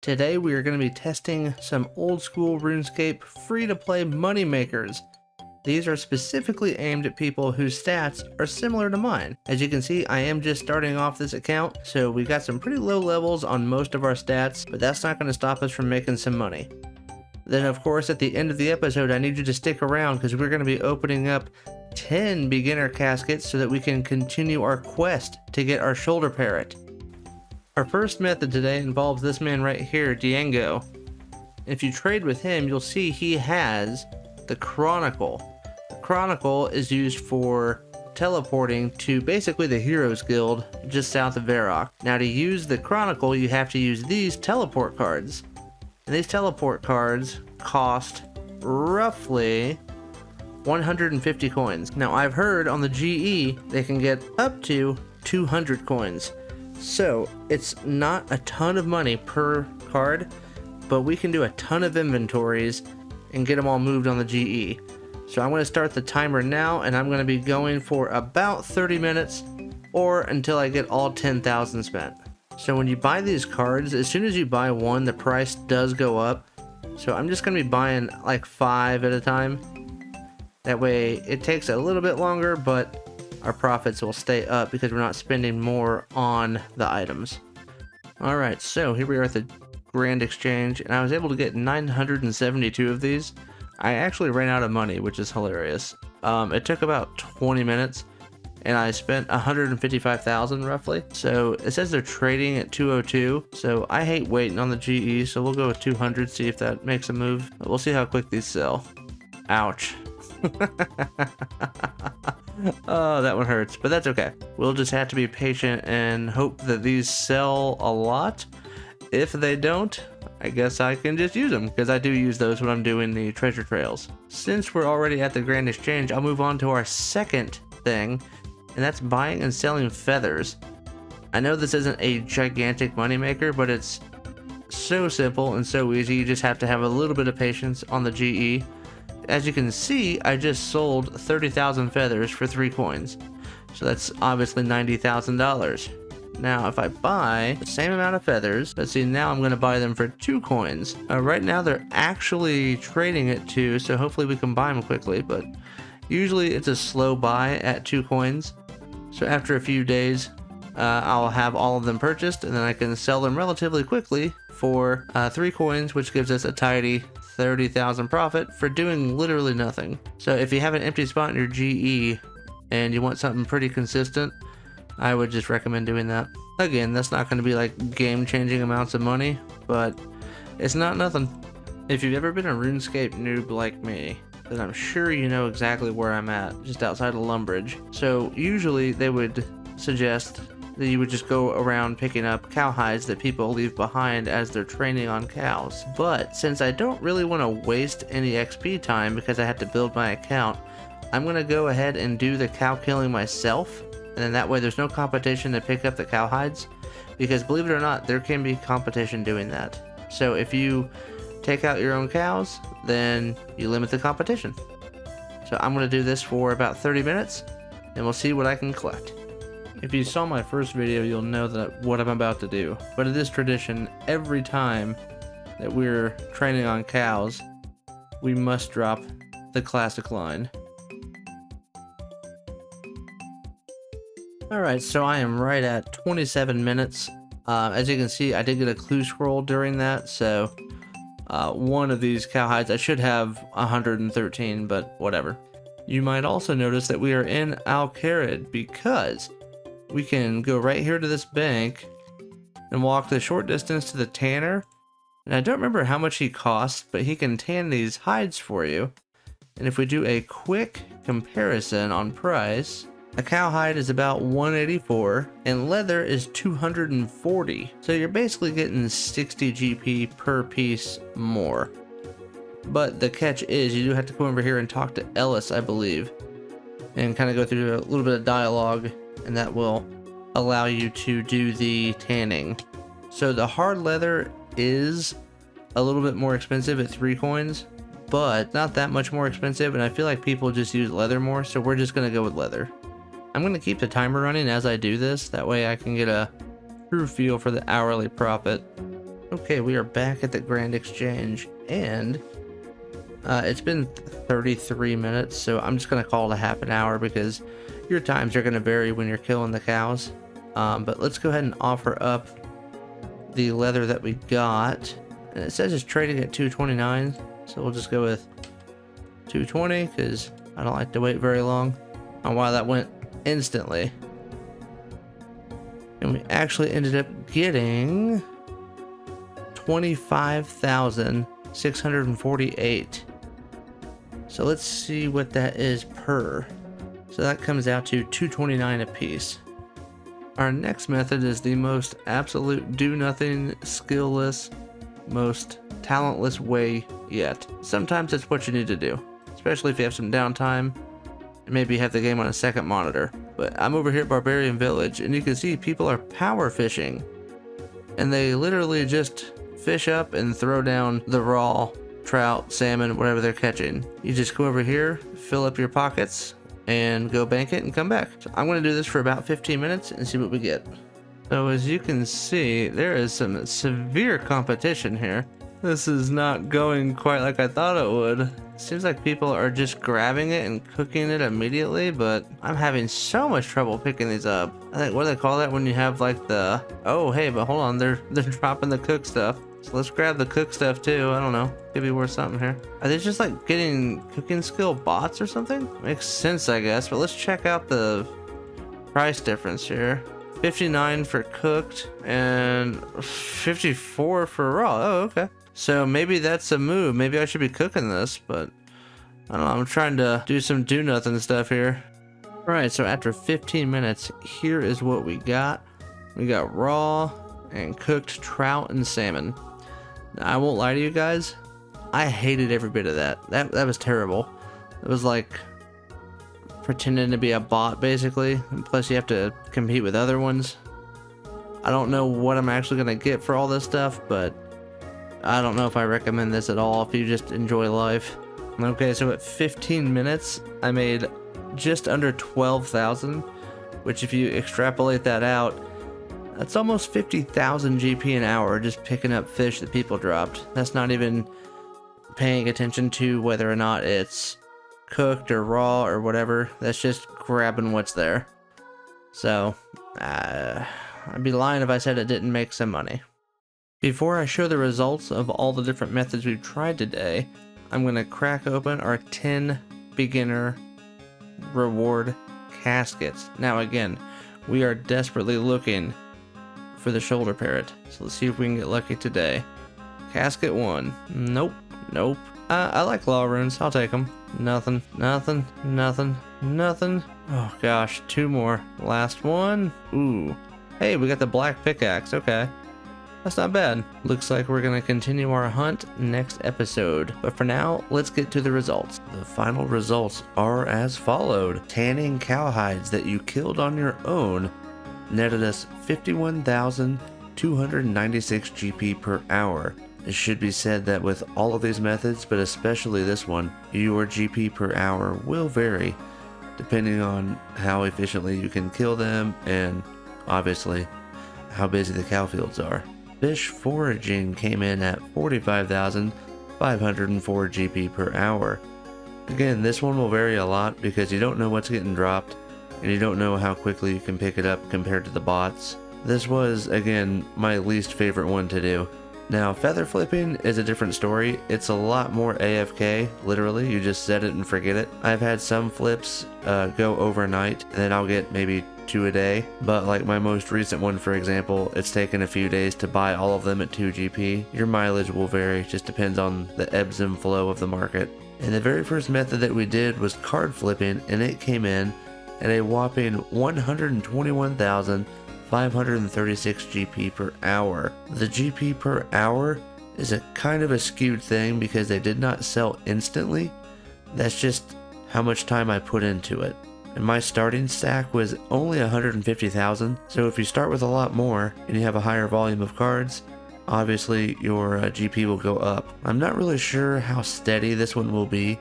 Today we are going to be testing some old school RuneScape free-to-play money makers. These are specifically aimed at people whose stats are similar to mine. As you can see, I am just starting off this account, so we got some pretty low levels on most of our stats, but that's not going to stop us from making some money. Then of course at the end of the episode I need you to stick around because we're going to be opening up 10 beginner caskets so that we can continue our quest to get our shoulder parrot. Our first method today involves this man right here, Diego. If you trade with him, you'll see he has the Chronicle. The Chronicle is used for teleporting to basically the Heroes Guild just south of Varrock. Now to use the Chronicle, you have to use these teleport cards. And these teleport cards cost roughly 150 coins. Now I've heard on the GE they can get up to 200 coins. So it's not a ton of money per card, but we can do a ton of inventories and get them all moved on the GE. So I'm going to start the timer now, and I'm going to be going for about 30 minutes or until I get all 10,000 spent. So when you buy these cards, as soon as you buy one, the price does go up. So I'm just going to be buying like 5 at a time. That way it takes a little bit longer, but our profits will stay up because we're not spending more on the items. Alright, so here we are at the Grand Exchange, and I was able to get 972 of these. I actually ran out of money, which is hilarious. It took about 20 minutes, and I spent 155,000 roughly. So it says they're trading at 202, so I hate waiting on the GE, so we'll go with 200, see if that makes a move. We'll see how quick these sell. Ouch. Oh, that one hurts, but that's okay. We'll just have to be patient and hope that these sell a lot. If they don't, I guess I can just use them, because I do use those when I'm doing the treasure trails. Since we're already at the Grand Exchange, I'll move on to our second thing, and that's buying and selling feathers. I know this isn't a gigantic moneymaker, but it's so simple and so easy. You just have to have a little bit of patience on the GE. As you can see, I just sold 30,000 feathers for 3 coins. So that's obviously $90,000. Now, if I buy the same amount of feathers, let's see, now I'm going to buy them for 2 coins. Right now, they're actually trading at 2, so hopefully we can buy them quickly, but usually it's a slow buy at 2 coins. So after a few days, I'll have all of them purchased, and then I can sell them relatively quickly for 3 coins, which gives us a tidy 30,000 profit for doing literally nothing. So if you have an empty spot in your GE and you want something pretty consistent, I would just recommend doing that. Again, that's not going to be like game-changing amounts of money, but it's not nothing. If you've ever been a RuneScape noob like me, then I'm sure you know exactly where I'm at, just outside of Lumbridge. So usually they would suggest that you would just go around picking up cow hides that people leave behind as they're training on cows. But since I don't really want to waste any XP time because I have to build my account, I'm going to go ahead and do the cow killing myself, and then that way there's no competition to pick up the cow hides, because believe it or not, there can be competition doing that. So if you take out your own cows, then you limit the competition. So I'm going to do this for about 30 minutes, and we'll see what I can collect. If you saw my first video, you'll know that what I'm about to do. But it is tradition, every time that we're training on cows, we must drop the classic line. Alright, so I am right at 27 minutes. As you can see, I did get a clue scroll during that, so one of these cow hides, I should have 113, but whatever. You might also notice that we are in Al-Kharid because we can go right here to this bank and walk the short distance to the tanner. And I don't remember how much he costs, but he can tan these hides for you. And if we do a quick comparison on price, a cow hide is about 184 and leather is 240. So you're basically getting 60 GP per piece more. But the catch is you do have to come over here and talk to Ellis, I believe, and kind of go through a little bit of dialogue, and that will allow you to do the tanning. So the hard leather is a little bit more expensive at 3 coins, but not that much more expensive, and I feel like people just use leather more, so we're just going to go with leather. I'm going to keep the timer running as I do this, that way I can get a true feel for the hourly profit. Okay, we are back at the Grand Exchange, and it's been 33 minutes, so I'm just gonna call it a half an hour because your times are gonna vary when you're killing the cows. But let's go ahead and offer up the leather that we got. And it says it's trading at 229, so we'll just go with 220 because I don't like to wait very long. Oh wow, that went instantly. And we actually ended up getting 25,648. So let's see what that is per. So that comes out to 229 a piece. Our next method is the most absolute do-nothing, skill-less, most talentless way yet. Sometimes it's what you need to do, especially if you have some downtime and maybe have the game on a second monitor. But I'm over here at Barbarian Village, and you can see people are power fishing, and they literally just fish up and throw down the raw trout, salmon, whatever they're catching. You just go over here, fill up your pockets, and go bank it and come back. So I'm going to do this for about 15 minutes and see what we get. So as you can see, there is some severe competition here. This is not going quite like I thought it would. Seems like people are just grabbing it and cooking it immediately, but I'm having so much trouble picking these up. I think, what do they call that when you have like the, oh hey, but hold on, they're dropping the cook stuff. So let's grab the cook stuff too. I don't know, could be worth something here. Are they just like getting cooking skill bots or something? Makes sense, I guess, but let's check out the price difference here. 59 for cooked and 54 for raw. Oh, okay. So maybe that's a move. Maybe I should be cooking this, but I don't know. I'm trying to do some do-nothing stuff here. Alright, so after 15 minutes, here is what we got. We got raw and cooked trout and salmon. Now, I won't lie to you guys. I hated every bit of that. That was terrible. It was like pretending to be a bot, basically. And plus, you have to compete with other ones. I don't know what I'm actually going to get for all this stuff, but I don't know if I recommend this at all if you just enjoy life. Okay, so at 15 minutes, I made just under 12,000, which if you extrapolate that out, that's almost 50,000 GP an hour just picking up fish that people dropped. That's not even paying attention to whether or not it's cooked or raw or whatever. That's just grabbing what's there. So, I'd be lying if I said it didn't make some money. Before I show the results of all the different methods we've tried today, I'm going to crack open our 10 beginner reward caskets. Now again, we are desperately looking for the shoulder parrot, so let's see if we can get lucky today. Casket 1. Nope. Nope. I like law runes. I'll take them. Nothing. Nothing. Nothing. Nothing. Oh gosh, 2 more. Last one. Ooh. Hey, we got the black pickaxe. Okay. That's not bad. Looks like we're going to continue our hunt next episode. But for now, let's get to the results. The final results are as followed. Tanning cowhides that you killed on your own netted us 51,296 GP per hour. It should be said that with all of these methods, but especially this one, your GP per hour will vary depending on how efficiently you can kill them and obviously how busy the cow fields are. Fish foraging came in at 45,504 GP per hour. Again, this one will vary a lot because you don't know what's getting dropped and you don't know how quickly you can pick it up compared to the bots. This was, again, my least favorite one to do. Now, feather flipping is a different story. It's a lot more AFK, literally. You just set it and forget it. I've had some flips go overnight, and then I'll get maybe 2 a day. But like my most recent one, for example, it's taken a few days to buy all of them at 2 GP. Your mileage will vary, just depends on the ebbs and flow of the market. And the very first method that we did was card flipping, and it came in at a whopping 121,536 GP per hour. The GP per hour is a kind of a skewed thing because they did not sell instantly. That's just how much time I put into it. And my starting stack was only 150,000, so if you start with a lot more and you have a higher volume of cards, obviously your GP will go up. I'm not really sure how steady this one will be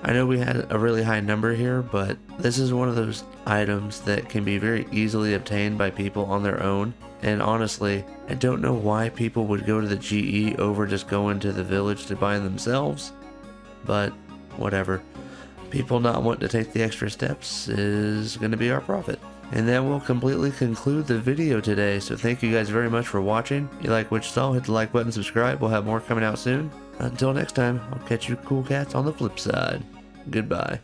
I know we had a really high number here, but this is one of those items that can be very easily obtained by people on their own. And honestly, I don't know why people would go to the GE over just going to the village to buy them themselves, but whatever. People not wanting to take the extra steps is going to be our profit. And that will completely conclude the video today, so thank you guys very much for watching. If you like what you saw, hit the like button, subscribe, we'll have more coming out soon. Until next time, I'll catch you cool cats on the flip side. Goodbye.